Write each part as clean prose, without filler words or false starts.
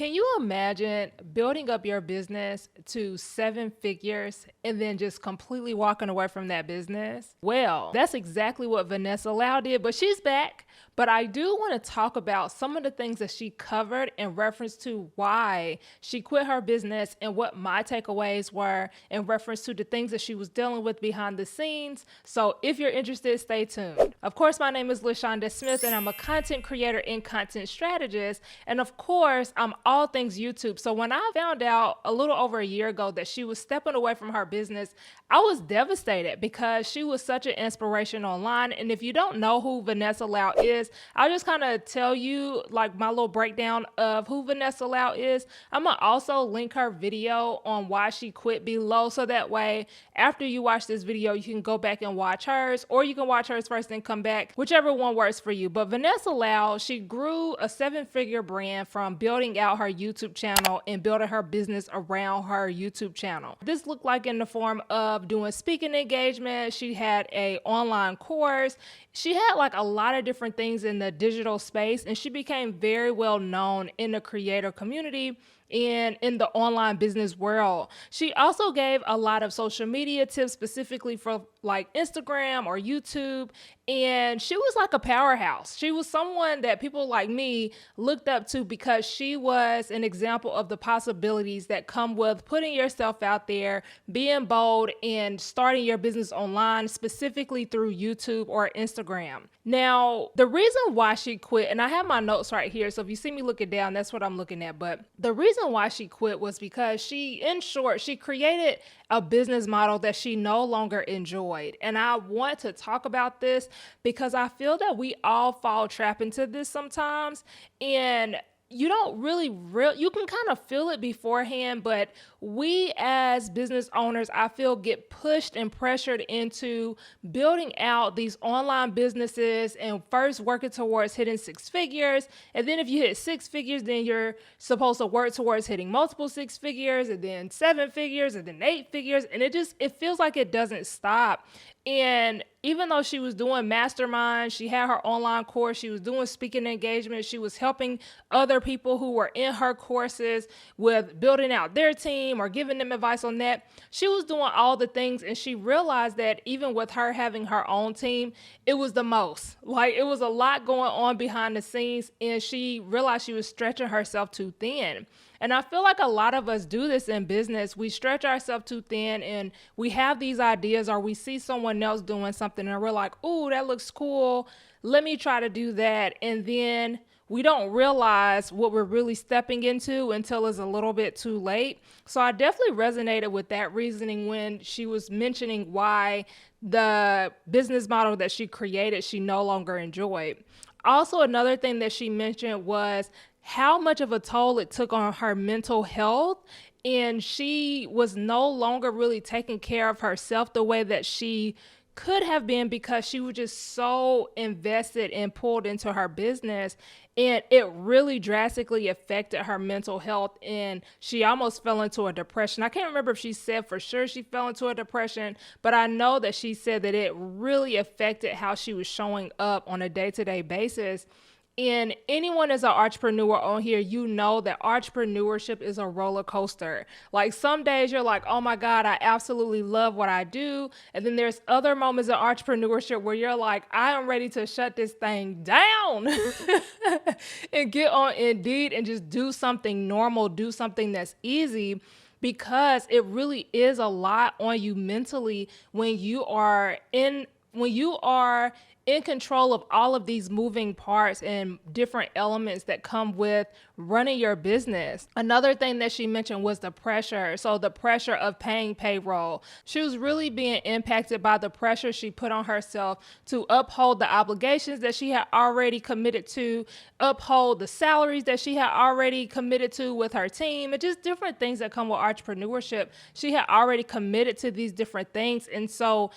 Can you imagine building up your business to 7 figures and then just completely walking away from that business? Well, that's exactly what Vanessa Lau did, but she's back. But I do want to talk about some of the things that she covered in reference to why she quit her business and what my takeaways were in reference to the things that she was dealing with behind the scenes. So if you're interested, stay tuned. Of course, my name is Lashawnda Smith and I'm a content creator and content strategist. And of course, I'm all things YouTube. So when I found out a little over a year ago that she was stepping away from her business, I was devastated because she was such an inspiration online. And if you don't know who Vanessa Lau is, I'll just kind of tell you like my little breakdown of who Vanessa Lau is. I'm gonna also link her video on why she quit below, so that way after you watch this video you can go back and watch hers, or you can watch hers first and come back, whichever one works for you. But Vanessa Lau, she grew a 7-figure brand from building out her YouTube channel and building her business around her YouTube channel. This looked like in the form of doing speaking engagement. She had a online course. She had like a lot of different things in the digital space, and she became very well known in the creator community and in the online business world. She also gave a lot of social media tips specifically for like Instagram or YouTube, and she was like a powerhouse. She was someone that people like me looked up to because she was an example of the possibilities that come with putting yourself out there, being bold, and starting your business online, specifically through YouTube or Instagram. Now, the reason why she quit, and I have my notes right here, so if you see me looking down, that's what I'm looking at, but the reason why she quit was because in short, she created a business model that she no longer enjoyed. And I want to talk about this because I feel that we all fall trap into this sometimes. And you don't you can kind of feel it beforehand, but we as business owners, I feel, get pushed and pressured into building out these online businesses and first working towards hitting 6 figures. And then if you hit 6 figures, then you're supposed to work towards hitting multiple 6 figures, and then 7 figures, and then 8 figures. And it feels like it doesn't stop. And even though she was doing mastermind, she had her online course, she was doing speaking engagement, she was helping other people who were in her courses with building out their team or giving them advice on that. She was doing all the things, and she realized that even with her having her own team, it was the most. Like, it was a lot going on behind the scenes, and she realized she was stretching herself too thin. And I feel like a lot of us do this in business. We stretch ourselves too thin, and we have these ideas, or we see someone else doing something and we're like, "Ooh, that looks cool. Let me try to do that." And then we don't realize what we're really stepping into until it's a little bit too late. So I definitely resonated with that reasoning when she was mentioning why the business model that she created, she no longer enjoyed. Also, another thing that she mentioned was how much of a toll it took on her mental health. And she was no longer really taking care of herself the way that she could have been, because she was just so invested and pulled into her business, and it really drastically affected her mental health, and she almost fell into a depression. I can't remember if she said for sure she fell into a depression, but I know that she said that it really affected how she was showing up on a day-to-day basis. And anyone as an entrepreneur on here, you know that entrepreneurship is a roller coaster. Like, some days you're like, oh my God, I absolutely love what I do. And then there's other moments of entrepreneurship where you're like, I am ready to shut this thing down and get on Indeed and just do something normal, do something that's easy. Because it really is a lot on you mentally when you are in control of all of these moving parts and different elements that come with running your business. Another thing that she mentioned was the pressure. So the pressure of paying payroll. She was really being impacted by the pressure she put on herself to uphold the obligations that she had already committed to, uphold the salaries that she had already committed to with her team, and just different things that come with entrepreneurship. She had already committed to these different things. And so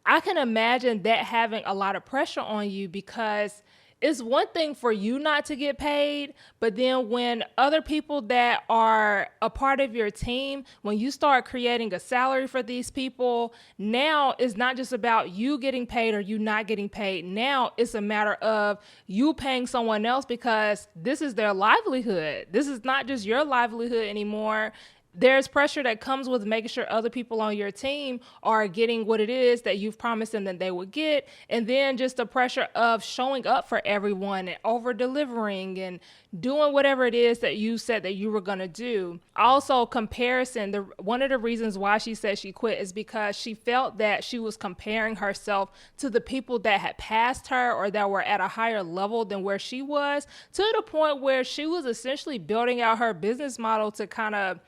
I can imagine that having a lot of pressure on you, because it's one thing for you not to get paid, but then when other people that are a part of your team, when you start creating a salary for these people, now it's not just about you getting paid or you not getting paid. Now it's a matter of you paying someone else because this is their livelihood. This is not just your livelihood anymore. There's pressure that comes with making sure other people on your team are getting what it is that you've promised them that they would get. And then just the pressure of showing up for everyone and over delivering and doing whatever it is that you said that you were going to do. Also, comparison. One of the reasons why she said she quit is because she felt that she was comparing herself to the people that had passed her or that were at a higher level than where she was, to the point where she was essentially building out her business model to kind of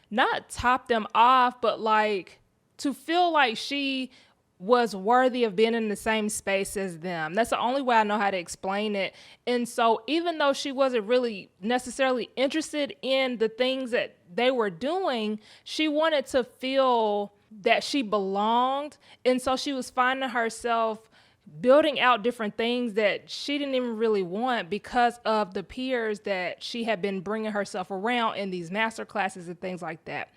not top them off, but like to feel like she was worthy of being in the same space as them. That's the only way I know how to explain it. And so even though she wasn't really necessarily interested in the things that they were doing, she wanted to feel that she belonged. And so she was finding herself building out different things that she didn't even really want because of the peers that she had been bringing herself around in these master classes and things like that.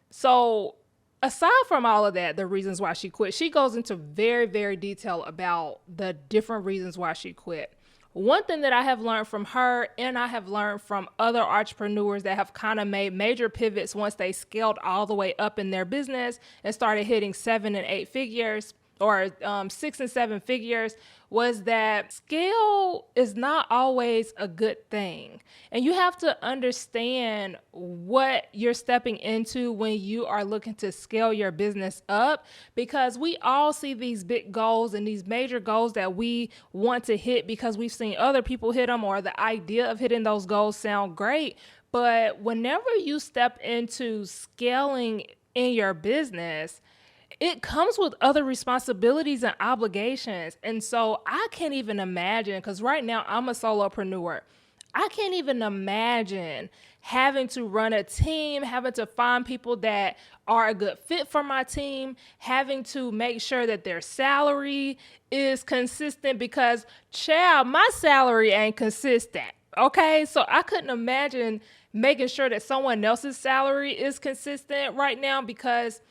So aside from all of that, the reasons why she quit, she goes into very, very detail about the different reasons why she quit. One thing that I have learned from her, and I have learned from other entrepreneurs that have kind of made major pivots once they scaled all the way up in their business and started hitting 7 and 8 figures, or 6 and 7 figures, was that scale is not always a good thing. And you have to understand what you're stepping into when you are looking to scale your business up, because we all see these big goals and these major goals that we want to hit because we've seen other people hit them, or the idea of hitting those goals sound great. But whenever you step into scaling in your business, it comes with other responsibilities and obligations. And so I can't even imagine, because right now I'm a solopreneur. I can't even imagine having to run a team, having to find people that are a good fit for my team, having to make sure that their salary is consistent, because child, my salary ain't consistent. Okay, so I couldn't imagine making sure that someone else's salary is consistent right now, because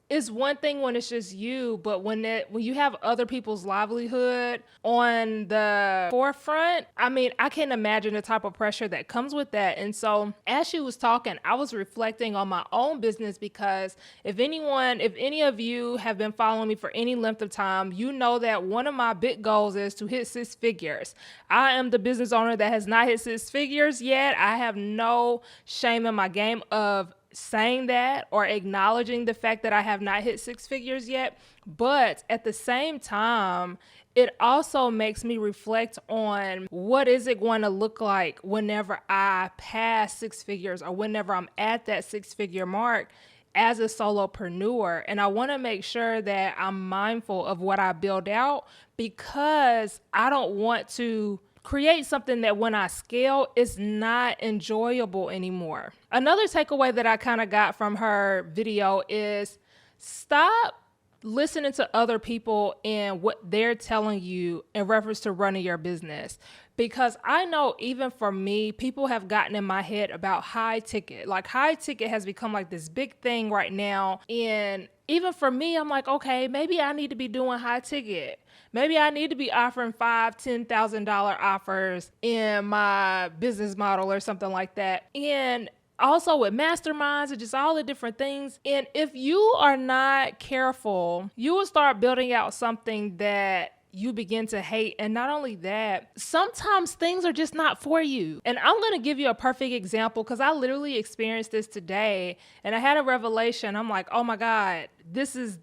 it's one thing when it's just you, but when you have other people's livelihood on the forefront, I mean, I can't imagine the type of pressure that comes with that. And so as she was talking, I was reflecting on my own business, because if any of you have been following me for any length of time, you know that one of my big goals is to hit 6 figures. I am the business owner that has not hit 6 figures yet. I have no shame in my game of saying that or acknowledging the fact that I have not hit 6 figures yet. But at the same time, it also makes me reflect on what is it going to look like whenever I pass 6 figures, or whenever I'm at that 6-figure mark as a solopreneur. And I want to make sure that I'm mindful of what I build out, because I don't want to create something that when I scale is not enjoyable anymore. Another takeaway that I kind of got from her video is stop listening to other people and what they're telling you in reference to running your business. Because I know even for me, people have gotten in my head about high ticket. Like high ticket has become like this big thing right now. And even for me, I'm like, okay, maybe I need to be doing high ticket. Maybe I need to be offering $5,000, $10,000 offers in my business model or something like that. And also with masterminds and just all the different things. And if you are not careful, you will start building out something that you begin to hate. And not only that, sometimes things are just not for you. And I'm going to give you a perfect example, because I literally experienced this today, and I had a revelation. I'm like, oh my God, this is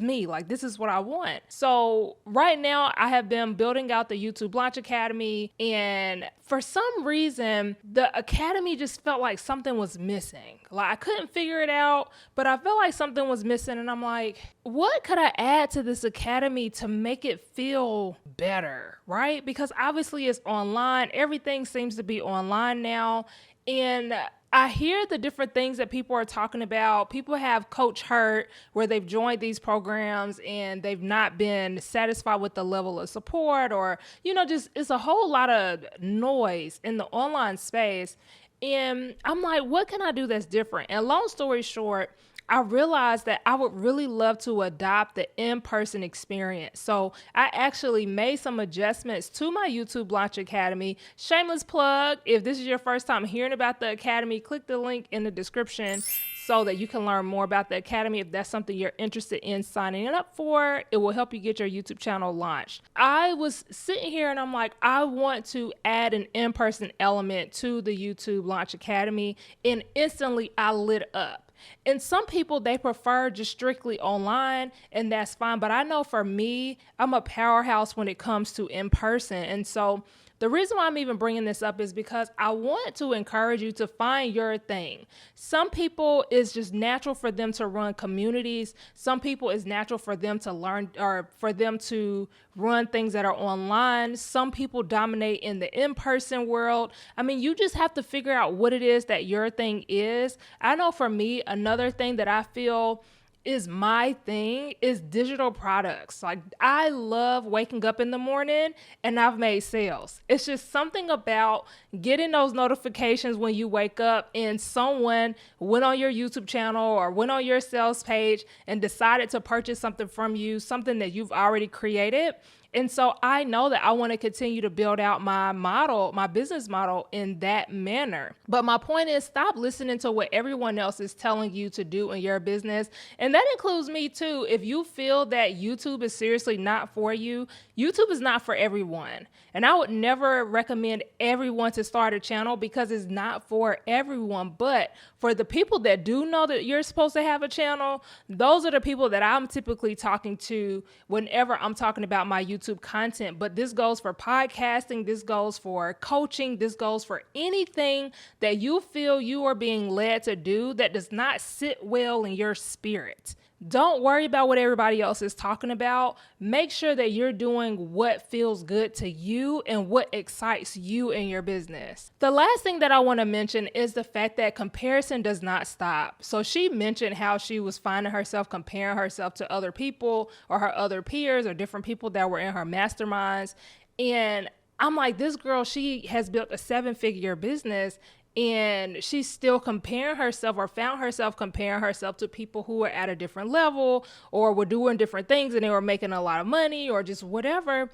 me. Like, this is what I want. So right now I have been building out the YouTube Launch Academy, and for some reason, the Academy just felt like something was missing. Like I couldn't figure it out, but I felt like something was missing. And I'm like, what could I add to this Academy to make it feel better, right? Because obviously it's online. Everything seems to be online now. And I hear the different things that people are talking about. People have coach hurt where they've joined these programs and they've not been satisfied with the level of support, or, just it's a whole lot of noise in the online space. And I'm like, what can I do that's different? And long story short, I realized that I would really love to adopt the in-person experience. So I actually made some adjustments to my YouTube Launch Academy. Shameless plug. If this is your first time hearing about the Academy, click the link in the description so that you can learn more about the Academy. If that's something you're interested in signing up for, it will help you get your YouTube channel launched. I was sitting here and I'm like, I want to add an in-person element to the YouTube Launch Academy, and instantly I lit up. And some people, they prefer just strictly online, and that's fine. But I know for me, I'm a powerhouse when it comes to in person. And so the reason why I'm even bringing this up is because I want to encourage you to find your thing. Some people, it's just natural for them to run communities. Some people, it's natural for them to learn, or for them to run things that are online. Some people dominate in the in-person world. I mean, you just have to figure out what it is that your thing is. I know for me, another thing that I feel is my thing is digital products. Like, I love waking up in the morning and I've made sales. It's just something about getting those notifications when you wake up and someone went on your YouTube channel or went on your sales page and decided to purchase something from you, something that you've already created. And so I know that I want to continue to build out my model, my business model in that manner. But my point is, stop listening to what everyone else is telling you to do in your business. And that includes me too. If you feel that YouTube is seriously not for you, YouTube is not for everyone. And I would never recommend everyone to start a channel because it's not for everyone. But for the people that do know that you're supposed to have a channel, those are the people that I'm typically talking to whenever I'm talking about my YouTube content. But this goes for podcasting, this goes for coaching, this goes for anything that you feel you are being led to do that does not sit well in your spirit. Don't worry about what everybody else is talking about. Make sure that you're doing what feels good to you and what excites you in your business. The last thing that I want to mention is the fact that comparison does not stop. So she mentioned how she was finding herself comparing herself to other people or her other peers or different people that were in her masterminds. And I'm like, this girl, she has built a 7-figure business, and she's still comparing herself, or found herself comparing herself to people who are at a different level or were doing different things and they were making a lot of money or just whatever.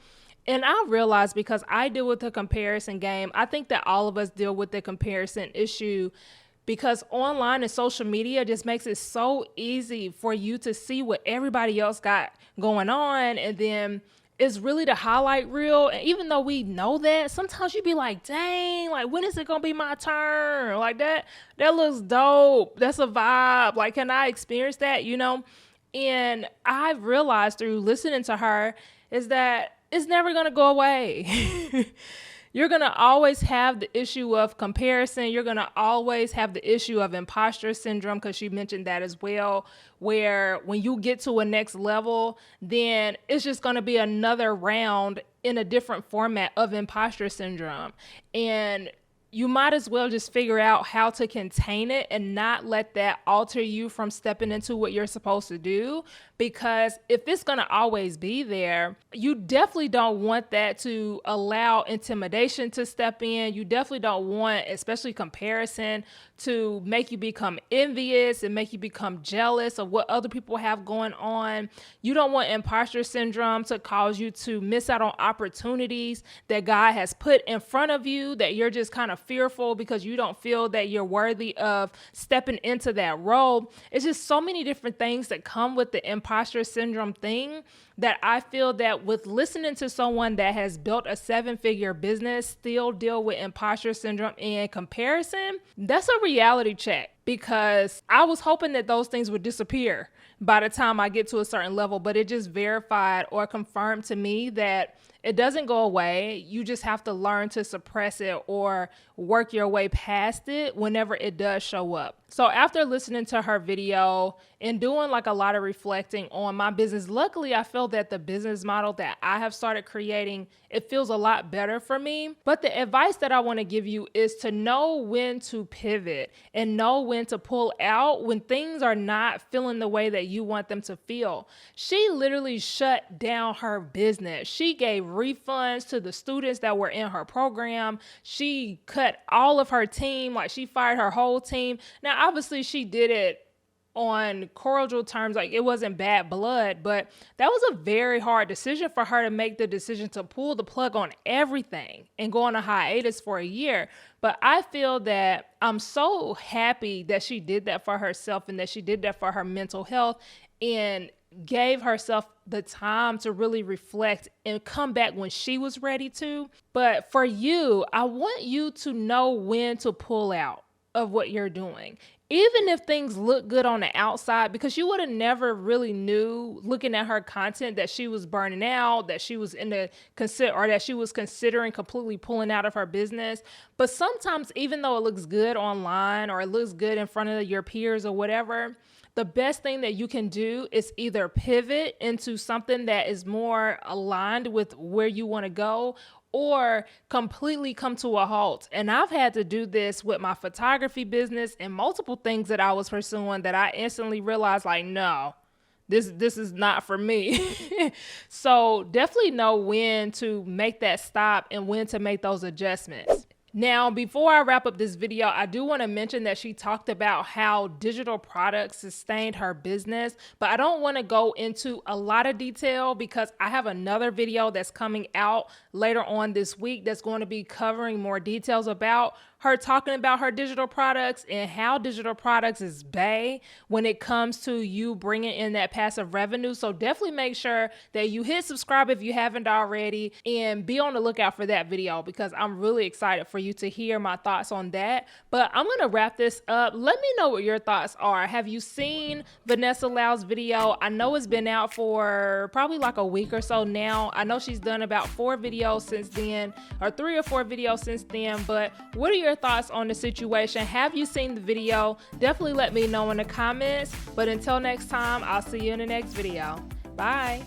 And I realized, because I deal with the comparison game, I think that all of us deal with the comparison issue, because online and social media just makes it so easy for you to see what everybody else got going on, and then it's really the highlight reel. And even though we know that, sometimes you be like, dang, like, when is it gonna be my turn? Like, that looks dope. That's a vibe. Like, can I experience that? And I've realized through listening to her is that it's never gonna go away. You're going to always have the issue of comparison. You're going to always have the issue of imposter syndrome, because she mentioned that as well, where when you get to a next level, then it's just going to be another round in a different format of imposter syndrome. And you might as well just figure out how to contain it and not let that alter you from stepping into what you're supposed to do. Because if it's going to always be there, you definitely don't want that to allow intimidation to step in. You definitely don't want, especially comparison, to make you become envious and make you become jealous of what other people have going on. You don't want imposter syndrome to cause you to miss out on opportunities that God has put in front of you, that you're just kind of fearful because you don't feel that you're worthy of stepping into that role. It's just so many different things that come with the imposter syndrome thing, that I feel that with listening to someone that has built a 7-figure business still deal with imposter syndrome and comparison, that's a reality check. because I was hoping that those things would disappear by the time I get to a certain level, but it just verified or confirmed to me that it doesn't go away. You just have to learn to suppress it or work your way past it whenever it does show up. So after listening to her video and doing like a lot of reflecting on my business, luckily I feel that the business model that I have started creating, it feels a lot better for me. But the advice that I want to give you is to know when to pivot and know when to pull out when things are not feeling the way that you want them to feel. She literally shut down her business. She gave refunds to the students that were in her program. She cut all of her team, like she fired her whole team. Now, obviously she did it on cordial terms, like it wasn't bad blood, but that was a very hard decision for her to make, the decision to pull the plug on everything and go on a hiatus for a year. But I feel that I'm so happy that she did that for herself and that she did that for her mental health and gave herself the time to really reflect and come back when she was ready to. But for you, I want you to know when to pull out of what you're doing. Even if things look good on the outside, because you would have never really knew looking at her content that she was burning out, that she was that she was considering completely pulling out of her business. But sometimes, even though it looks good online or it looks good in front of your peers or whatever, the best thing that you can do is either pivot into something that is more aligned with where you want to go, or completely come to a halt. And I've had to do this with my photography business and multiple things that I was pursuing that I instantly realized, like, no, this is not for me. So definitely know when to make that stop and when to make those adjustments. Now, before I wrap up this video, I do want to mention that she talked about how digital products sustained her business, but I don't want to go into a lot of detail because I have another video that's coming out later on this week that's going to be covering more details about her talking about her digital products and how digital products is bae when it comes to you bringing in that passive revenue. So definitely make sure that you hit subscribe if you haven't already and be on the lookout for that video because I'm really excited for you to hear my thoughts on that. But I'm going to wrap this up. Let me know what your thoughts are. Have you seen Vanessa Lau's video? I know it's been out for probably like a week or so now. I know she's done about 4 videos since then, or 3 or 4 videos since then, but what are your thoughts on the situation? Have you seen the video? Definitely let me know in the comments. But until next time, I'll see you in the next video. Bye.